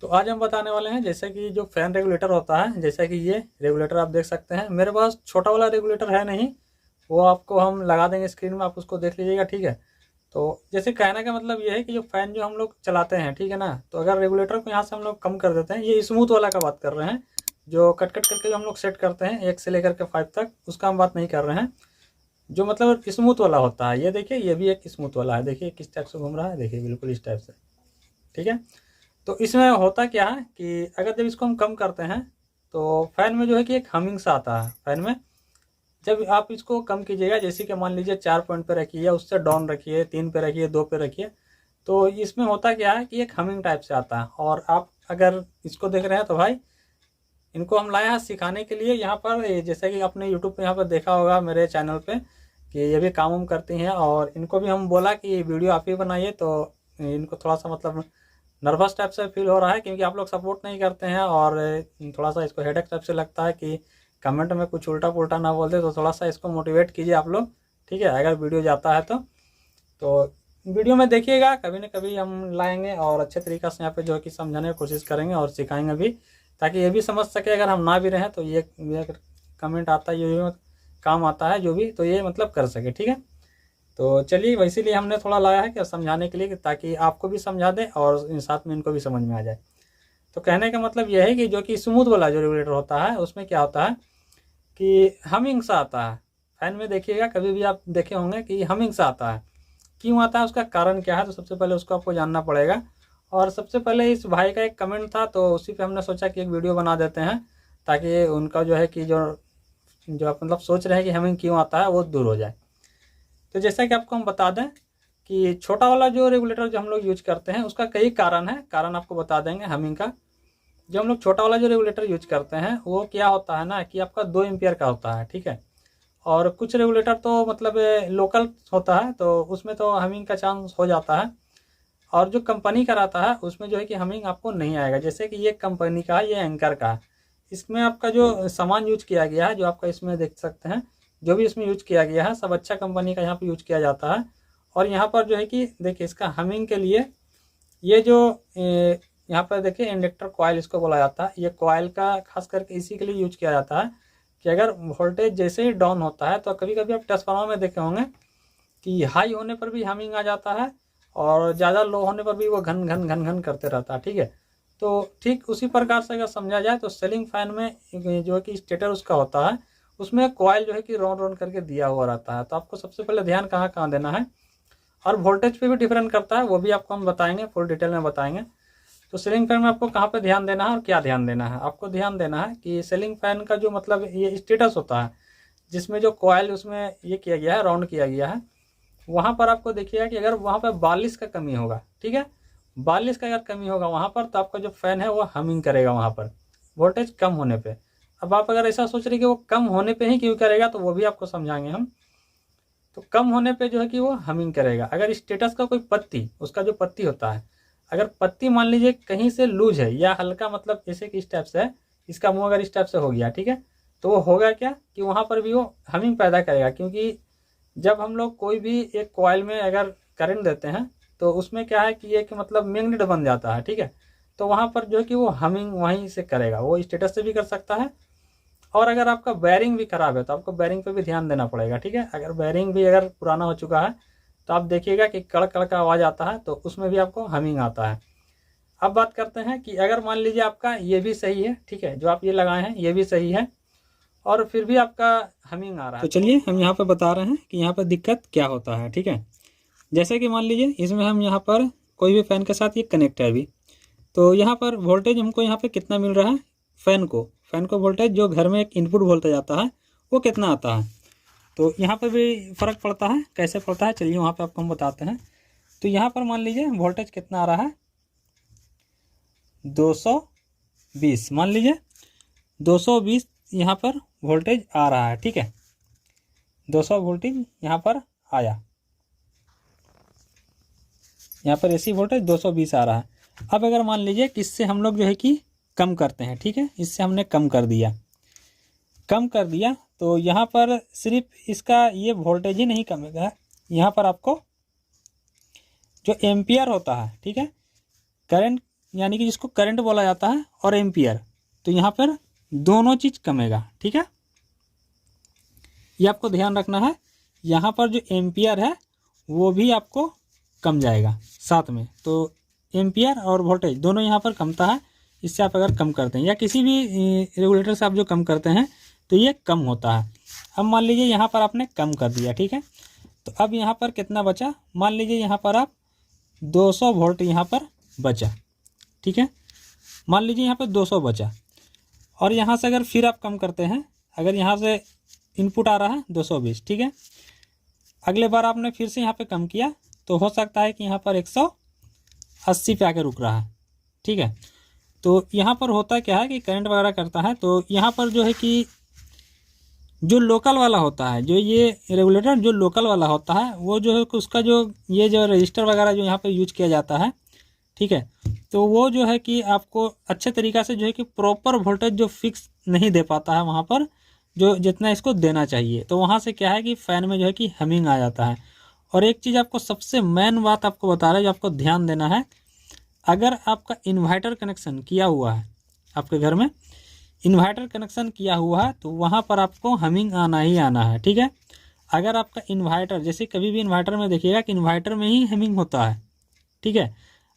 तो आज हम बताने वाले हैं जैसे कि जो फ़ैन रेगुलेटर होता है, जैसा कि ये रेगुलेटर आप देख सकते हैं। मेरे पास छोटा वाला रेगुलेटर है नहीं, वो आपको हम लगा देंगे स्क्रीन में, आप उसको देख लीजिएगा, ठीक है। तो जैसे कहने का मतलब ये है कि जो फ़ैन जो हम लोग चलाते हैं, ठीक है ना, तो अगर रेगुलेटर को यहाँ से हम लोग कम कर देते हैं, ये स्मूथ वाला का बात कर रहे हैं, जो कट कट करके जो हम लोग सेट करते हैं 1 से लेकर के 5 तक, उसका हम बात नहीं कर रहे हैं। जो मतलब स्मूथ वाला होता है, ये देखिए, ये भी एक स्मूथ वाला है, देखिए किस टाइप से घूम रहा है, देखिए बिल्कुल इस टाइप से, ठीक है। तो इसमें होता क्या है कि अगर जब इसको हम कम करते हैं तो फ़ैन में जो है कि एक हमिंग सा आता है फ़ैन में। जब आप इसको कम कीजिएगा, जैसे कि मान लीजिए 4 पॉइंट पे रखिए या उससे डाउन रखिए, 3 पे रखिए, 2 पे रखिए, तो इसमें होता क्या है कि एक हमिंग टाइप से आता है। और आप अगर इसको देख रहे हैं तो भाई, इनको हम लाए हैं सिखाने के लिए यहाँ पर। जैसे कि आपने यूट्यूब पे यहाँ पर देखा होगा मेरे चैनल पे कि ये भी काम करती हैं, और इनको भी हम बोला कि वीडियो आप ही बनाइए, तो इनको थोड़ा सा मतलब नर्वस टाइप से फील हो रहा है, क्योंकि आप लोग सपोर्ट नहीं करते हैं, और थोड़ा सा इसको हेडेक टाइप से लगता है कि कमेंट में कुछ उल्टा पुल्टा ना बोल दे। तो थोड़ा सा इसको मोटिवेट कीजिए आप लोग, ठीक है, अगर वीडियो जाता है तो वीडियो में देखिएगा। कभी ना कभी हम लाएंगे और अच्छे तरीक़े से यहाँ पे जो है कि समझाने की कोशिश करेंगे और सिखाएंगे भी, ताकि ये भी समझ सके। अगर हम ना भी रहें तो ये कमेंट आता है, ये काम आता है जो भी, तो ये मतलब कर सके, ठीक है। तो चलिए, इसीलिए हमने थोड़ा लाया है कि समझाने के लिए, ताकि आपको भी समझा दें और साथ में इनको भी समझ में आ जाए। तो कहने का मतलब यह है कि जो कि स्मूथ वाला जो रेगुलेटर होता है, उसमें क्या होता है कि हमिंग सा आता है फ़ैन में। देखिएगा, कभी भी आप देखे होंगे कि हमिंग सा आता है। क्यों आता है, उसका कारण क्या है, तो सबसे पहले उसको आपको जानना पड़ेगा। और सबसे पहले इस भाई का एक कमेंट था, तो उसी पे हमने सोचा कि एक वीडियो बना देते हैं, ताकि उनका जो है कि जो जो आप मतलब सोच रहे हैं कि हमिंग क्यों आता है, वो दूर हो जाए। तो जैसा कि आपको हम बता दें कि छोटा वाला जो रेगुलेटर जो हम लोग यूज करते हैं, उसका कई कारण है, कारण आपको बता देंगे हमिंग का। जो हम लोग छोटा वाला जो रेगुलेटर यूज करते हैं, वो क्या होता है ना कि आपका 2 एम्पियर का होता है, ठीक है। और कुछ रेगुलेटर तो मतलब लोकल होता है, तो उसमें तो हमिंग का चांस हो जाता है। और जो कंपनी का रहता है, उसमें जो है कि हमिंग आपको नहीं आएगा। जैसे कि ये कंपनी का है, ये एंकर का है। इसमें आपका जो सामान यूज किया गया है, जो आपका इसमें देख सकते हैं, जो भी इसमें यूज किया गया है, सब अच्छा कंपनी का यहाँ पे यूज किया जाता है। और यहाँ पर जो है कि देखिए, इसका हमिंग के लिए ये जो यहाँ पर देखिए इंडक्टर कॉइल इसको बोला जाता है। ये कॉइल का खास करके इसी के लिए यूज किया जाता है कि अगर वोल्टेज जैसे ही डाउन होता है, तो कभी कभी आप ट्रांसफार्मर में देखे होंगे कि हाई होने पर भी हमिंग आ जाता है, और ज़्यादा लो होने पर भी वो घन घन घन घन करते रहता है, ठीक है। तो ठीक उसी प्रकार से अगर समझा जाए, तो सीलिंग फैन में जो है कि स्टेटर उसका होता है, उसमें कॉइल जो है कि राउंड राउंड करके दिया हुआ रहता है। तो आपको सबसे पहले ध्यान कहाँ कहाँ देना है, और वोल्टेज पे भी डिफरेंट करता है, वो भी आपको हम बताएंगे, फुल डिटेल में बताएंगे। तो सीलिंग फैन में आपको कहाँ पे ध्यान देना है और क्या ध्यान देना है, आपको ध्यान देना है कि सीलिंग फैन का जो मतलब ये स्टेटस होता है, जिसमें जो कॉइल उसमें ये किया गया है, राउंड किया गया है, वहाँ पर आपको देखिएगा कि अगर वहाँ पर 42 का कमी होगा, ठीक है, 42 का अगर कमी होगा वहाँ पर, तो आपका जो फ़ैन है वो हमिंग करेगा वहाँ पर, वोल्टेज कम होने पे। अब आप अगर ऐसा सोच रहे कि वो कम होने पे ही क्यों करेगा, तो वो भी आपको समझाएंगे हम। तो कम होने पे जो है कि वो हमिंग करेगा। अगर स्टेटस का कोई पत्ती, उसका जो पत्ती होता है, अगर पत्ती मान लीजिए कहीं से लूज है या हल्का, मतलब जैसे कि इस टाइप से है, इसका मुँह अगर इस टाइप से हो गया, ठीक है, तो वो होगा क्या कि वहाँ पर भी वो हमिंग पैदा करेगा। क्योंकि जब हम लोग कोई भी एक कॉइल में अगर करंट देते हैं, तो उसमें क्या है कि एक मतलब मैग्नेट बन जाता है, ठीक है। तो वहाँ पर जो है कि वो हमिंग वहीं से करेगा, वो स्टेटस से भी कर सकता है। और अगर आपका बैरिंग भी खराब है, तो आपको बैरिंग पे भी ध्यान देना पड़ेगा, ठीक है। अगर बैरिंग भी अगर पुराना हो चुका है, तो आप देखिएगा कि कड़क कड़क का आवाज़ आता है, तो उसमें भी आपको हमिंग आता है। अब बात करते हैं कि अगर मान लीजिए आपका ये भी सही है, ठीक है, जो आप ये लगाए हैं ये भी सही है, और फिर भी आपका हमिंग आ रहा है, तो चलिए हम यहाँ पर बता रहे हैं कि यहाँ पर दिक्कत क्या होता है, ठीक है। जैसे कि मान लीजिए इसमें हम यहाँ पर कोई भी फ़ैन के साथ ये कनेक्ट है अभी, तो यहाँ पर वोल्टेज हमको यहाँ पे कितना मिल रहा है, फ़ैन को वोल्टेज जो घर में एक इनपुट वोल्टेज आता है, वो कितना आता है। तो यहाँ पर भी फ़र्क पड़ता है, कैसे पड़ता है चलिए वहाँ पर आपको हम बताते हैं। तो यहाँ पर मान लीजिए वोल्टेज कितना आ रहा है, 220, मान लीजिए 220 यहाँ पर वोल्टेज आ रहा है, ठीक है, 200 वोल्टेज यहाँ पर आया, यहाँ पर एसी वोल्टेज 220 आ रहा है। अब अगर मान लीजिए कि इससे हम लोग जो है कि कम करते हैं, ठीक है, इससे हमने कम कर दिया, तो यहाँ पर सिर्फ इसका ये वोल्टेज ही नहीं कमेगा, यहाँ पर आपको जो एम्पियर होता है, ठीक है, करंट यानी कि जिसको करंट बोला जाता है, और एम्पियर, तो यहाँ पर दोनों चीज़ कमेगा। ठीक है, ये आपको ध्यान रखना है। यहाँ पर जो एम्पियर है वो भी आपको कम जाएगा साथ में। तो एम्पियर और वोल्टेज दोनों यहाँ पर कमता है। इससे आप अगर कम करते हैं या किसी भी रेगुलेटर से आप जो कम करते हैं तो ये कम होता है। अब मान लीजिए यहाँ पर आपने कम कर दिया, ठीक है, तो अब यहाँ पर कितना बचा, मान लीजिए यहाँ पर आप 200 वोल्ट यहाँ पर बचा। ठीक है, मान लीजिए यहाँ पर 200 बचा, और यहाँ से अगर फिर आप कम करते हैं, अगर यहाँ से इनपुट आ रहा है 220, ठीक है, अगले बार आपने फिर से यहाँ पे कम किया तो हो सकता है कि यहाँ पर 180 पे आके रुक रहा है। ठीक है, तो यहाँ पर होता क्या है कि करंट वगैरह करता है, तो यहाँ पर जो है कि जो लोकल वाला होता है, जो ये रेगुलेटर जो लोकल वाला होता है, वो जो है उसका जो ये जो रजिस्टर वगैरह जो यहाँ पर यूज किया जाता है, ठीक है, तो वो जो है कि आपको अच्छे तरीक़ा से जो है कि प्रॉपर वोल्टेज जो फिक्स नहीं दे पाता है वहाँ पर, जो जितना इसको देना चाहिए। तो वहाँ से क्या है कि फ़ैन में जो है कि हमिंग आ जाता है। और एक चीज़ आपको सबसे मेन बात आपको बता रहा है जो आपको ध्यान देना है, अगर आपका इन्वर्टर कनेक्शन किया हुआ है, आपके घर में इन्वर्टर कनेक्शन किया हुआ है, तो वहाँ पर आपको हमिंग आना ही आना है। ठीक है, अगर आपका इन्वर्टर, जैसे कभी भी इन्वर्टर में देखिएगा कि इन्वर्टर में ही हमिंग होता है। ठीक है,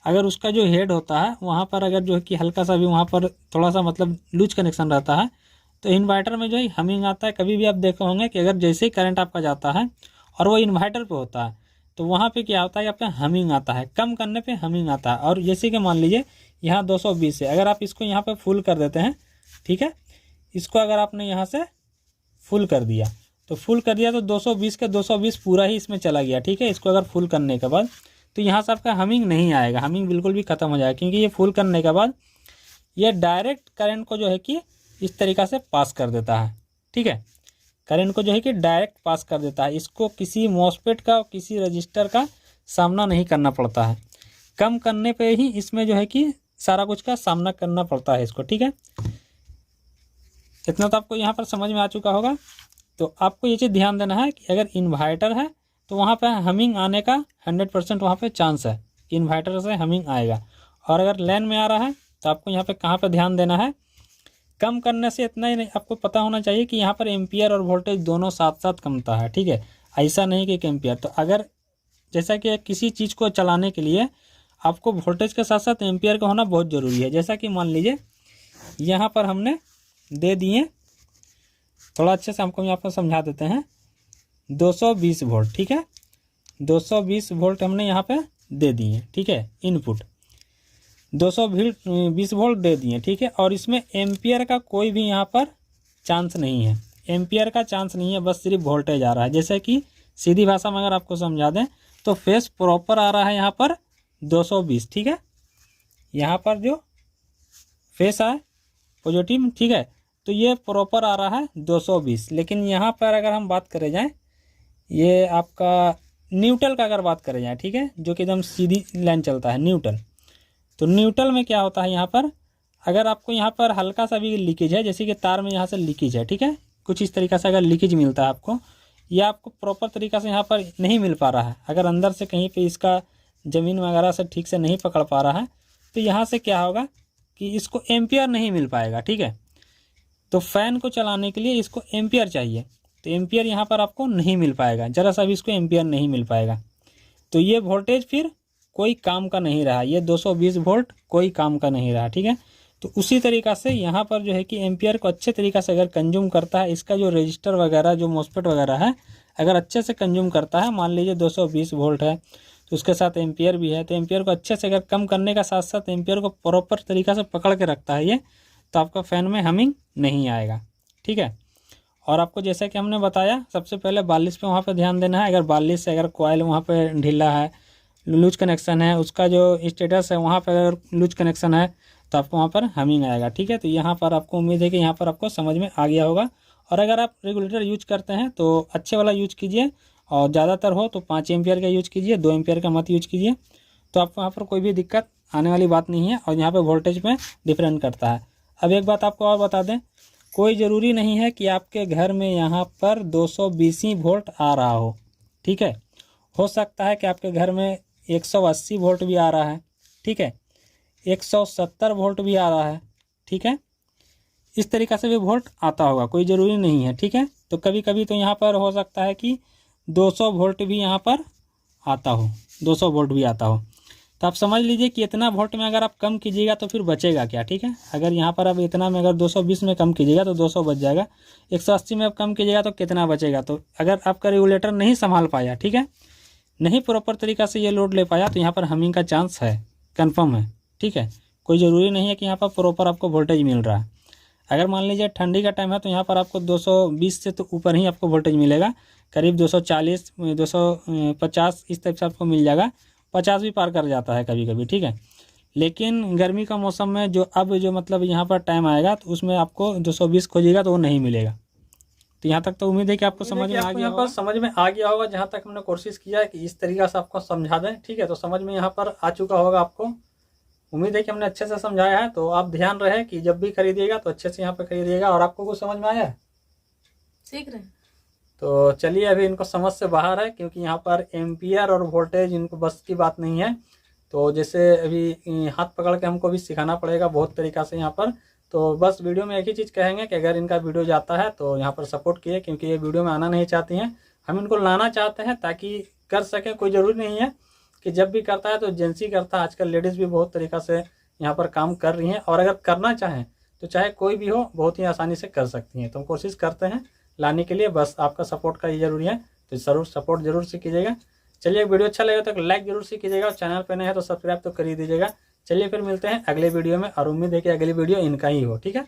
अगर उसका जो हेड होता है वहाँ पर अगर जो है कि हल्का सा भी वहाँ पर थोड़ा सा मतलब लूज कनेक्शन रहता है, तो इन्वर्टर में जो है हमिंग आता है। कभी भी आप देखे होंगे कि अगर जैसे ही करंट आपका जाता है और वो इन्वर्टर पे होता है, तो वहाँ पे क्या होता है कि आपका हमिंग आता है, कम करने पे हमिंग आता है। और जैसे कि मान लीजिए यहाँ 220 है, अगर आप इसको यहाँ पे फुल कर देते हैं, ठीक है, इसको अगर आपने यहाँ से फुल कर दिया, तो फुल कर दिया तो 220 के 220 पूरा ही इसमें चला गया। ठीक है, इसको अगर फुल करने के बाद तो यहाँ से आपका हमिंग नहीं आएगा, हमिंग बिल्कुल भी ख़त्म हो जाएगा, क्योंकि ये फुल करने के बाद ये डायरेक्ट करंट को जो है कि इस तरीक़ा से पास कर देता है। ठीक है, करंट को जो है कि डायरेक्ट पास कर देता है, इसको किसी मॉसफेट का किसी रजिस्टर का सामना नहीं करना पड़ता है। कम करने पे ही इसमें जो है कि सारा कुछ का सामना करना पड़ता है इसको। ठीक है, इतना तो आपको यहाँ पर समझ में आ चुका होगा। तो आपको ये चीज़ ध्यान देना है कि अगर इन्वर्टर है तो वहाँ पे हमिंग आने का 100% वहाँ पे चांस है कि इन्वर्टर से हमिंग आएगा। और अगर लैन में आ रहा है तो आपको यहाँ पे कहाँ पे ध्यान देना है, कम करने से इतना ही नहीं, आपको पता होना चाहिए कि यहाँ पर एम्पियर और वोल्टेज दोनों साथ साथ कमता है। ठीक है, ऐसा नहीं कि एक एम्पियर, तो अगर जैसा कि किसी चीज़ को चलाने के लिए आपको वोल्टेज के साथ साथ एम्पियर का होना बहुत ज़रूरी है। जैसा कि मान लीजिए यहाँ पर हमने दे दिए, थोड़ा अच्छे से हमको यहाँ पर समझा देते हैं, 220 वोल्ट। ठीक है, 220 वोल्ट हमने यहाँ पे दे दिए। ठीक है, इनपुट 220 वोल्ट दे दिए। ठीक है, और इसमें एम्पियर का कोई भी यहाँ पर चांस नहीं है, एम्पियर का चांस नहीं है, बस सिर्फ वोल्टेज आ रहा है। जैसे कि सीधी भाषा में अगर आपको समझा दें तो फेस प्रॉपर आ रहा है यहाँ पर 220। ठीक है, यहाँ पर जो फेस है पॉजिटिव, ठीक है, तो ये प्रॉपर आ रहा है 220। लेकिन यहाँ पर अगर हम बात करें जाए, ये आपका न्यूट्रल का अगर बात करें जाए, ठीक है, जो कि एकदम सीधी लाइन चलता है न्यूट्रल, तो न्यूट्रल में क्या होता है, यहाँ पर अगर आपको यहाँ पर हल्का सा भी लीकेज है, जैसे कि तार में यहाँ से लीकेज है, ठीक है, कुछ इस तरीक़े से अगर लीकेज मिलता है आपको, या आपको प्रॉपर तरीक़ा से यहाँ पर नहीं मिल पा रहा है, अगर अंदर से कहीं पे इसका ज़मीन वगैरह से ठीक से नहीं पकड़ पा रहा है, तो यहाँ से क्या होगा कि इसको एम्पियर नहीं मिल पाएगा। ठीक है, तो फ़ैन को चलाने के लिए इसको एम्पियर चाहिए, तो एम्पियर यहाँ पर आपको नहीं मिल पाएगा, ज़रा सा भी इसको एम्पियर नहीं मिल पाएगा। तो ये वोल्टेज फिर कोई काम का नहीं रहा, ये 220 वोल्ट कोई काम का नहीं रहा। ठीक है, तो उसी तरीक़ा से यहाँ पर जो है कि एम्पियर को अच्छे तरीक़ा से अगर कंज्यूम करता है, इसका जो रजिस्टर वगैरह जो मॉसफेट वगैरह है अगर अच्छे से कंज्यूम करता है, मान लीजिए 220 वोल्ट है तो उसके साथ एम्पियर भी है, तो एम्पियर को अच्छे से अगर कम करने का साथ साथ एम्पियर को प्रॉपर तरीक़ा से पकड़ के रखता है ये, तो आपका फ़ैन में हमिंग नहीं आएगा। ठीक है, और आपको जैसा कि हमने बताया सबसे पहले 42 पे वहाँ पे ध्यान देना है। अगर 42 से अगर कॉइल वहाँ पे ढीला है, लूज कनेक्शन है, उसका जो स्टेटस है वहाँ पर अगर लूज कनेक्शन है, तो आपको वहाँ पर हमिंग आएगा। ठीक है, तो यहाँ पर आपको उम्मीद है कि यहाँ पर आपको समझ में आ गया होगा। और अगर आप रेगुलेटर यूज करते हैं तो अच्छे वाला यूज कीजिए, और ज़्यादातर हो तो 5 एम्पियर का यूज कीजिए, 2 एम्पियर का मत यूज कीजिए, तो आपको यहाँ पर कोई भी दिक्कत आने वाली बात नहीं है। और यहाँ पर वोल्टेज में डिफरेंट करता है। अब एक बात आपको और बता दें, कोई ज़रूरी नहीं है कि आपके घर में यहाँ पर 220 वोल्ट आ रहा हो। ठीक है, हो सकता है कि आपके घर में 180 वोल्ट भी आ रहा है। ठीक है, 170 वोल्ट भी आ रहा है, ठीक है। इस तरीक़ा से भी वोल्ट आता होगा, कोई ज़रूरी नहीं है, ठीक है। तो कभी कभी तो यहाँ पर हो सकता है कि 200 वोल्ट भी यहाँ पर आता हो, 200 वोल्ट भी आता हो। तो आप समझ लीजिए कि इतना वोल्ट में अगर आप कम कीजिएगा तो फिर बचेगा क्या, ठीक है। अगर यहाँ पर अब इतना में अगर 220 में कम कीजिएगा तो 200 बच जाएगा, 180 में अब कम कीजिएगा तो कितना बचेगा। तो अगर आपका रेगुलेटर नहीं संभाल पाया, ठीक है, नहीं प्रॉपर तरीक़ा से ये लोड ले पाया, तो यहाँ पर हमिंग का चांस है, कन्फर्म है, ठीक है। कोई ज़रूरी नहीं है कि यहाँ पर प्रॉपर आपको वोल्टेज मिल रहा है। अगर मान लीजिए ठंडी का टाइम है तो यहाँ पर आपको 220 से तो ऊपर ही आपको वोल्टेज मिलेगा, करीब 240 250 इस टाइप से आपको मिल जाएगा, 50 भी पार कर जाता है कभी कभी, ठीक है। लेकिन गर्मी का मौसम में जो अब जो मतलब यहाँ पर टाइम आएगा तो उसमें आपको 220 खोजिएगा तो वो नहीं मिलेगा। तो यहाँ तक तो उम्मीद है कि आपको समझ में आ गया होगा। समझ में आ गया होगा, जहाँ तक हमने कोशिश किया है कि इस तरीक़ा से आपको समझा दें, ठीक है। तो समझ में यहाँ पर आ चुका होगा आपको, उम्मीद है कि हमने अच्छे से समझाया है। तो आप ध्यान रहे कि जब भी खरीदिएगा तो अच्छे से यहाँ पर खरीदिएगा। और आपको कुछ समझ में आया है? सीख रहे। तो चलिए, अभी इनको समझ से बाहर है, क्योंकि यहाँ पर एम्पियर और वोल्टेज इनको बस की बात नहीं है। तो जैसे अभी हाथ पकड़ के हमको भी सिखाना पड़ेगा बहुत तरीक़ा से यहाँ पर। तो बस वीडियो में एक ही चीज़ कहेंगे कि अगर इनका वीडियो जाता है तो यहाँ पर सपोर्ट किए, क्योंकि ये वीडियो में आना नहीं चाहती हैं, हम इनको लाना चाहते हैं ताकि कर सकें। कोई ज़रूरी नहीं है कि जब भी करता है तो जेंट्स ही करता है, आजकल लेडीज़ भी बहुत तरीक़ा से यहाँ पर काम कर रही हैं। और अगर करना चाहें तो चाहे कोई भी हो, बहुत ही आसानी से कर सकती हैं। तो हम कोशिश करते हैं लाने के लिए, बस आपका सपोर्ट का ही ज़रूरी है। तो ज़रूर सपोर्ट जरूर से कीजिएगा। चलिए, वीडियो अच्छा लगे तो लाइक जरूर से कीजिएगा, और चैनल पर नए हैं तो सब्सक्राइब तो कर ही दीजिएगा। चलिए फिर मिलते हैं अगले वीडियो में, और उम्मीद है कि अगली वीडियो इनका ही हो, ठीक है।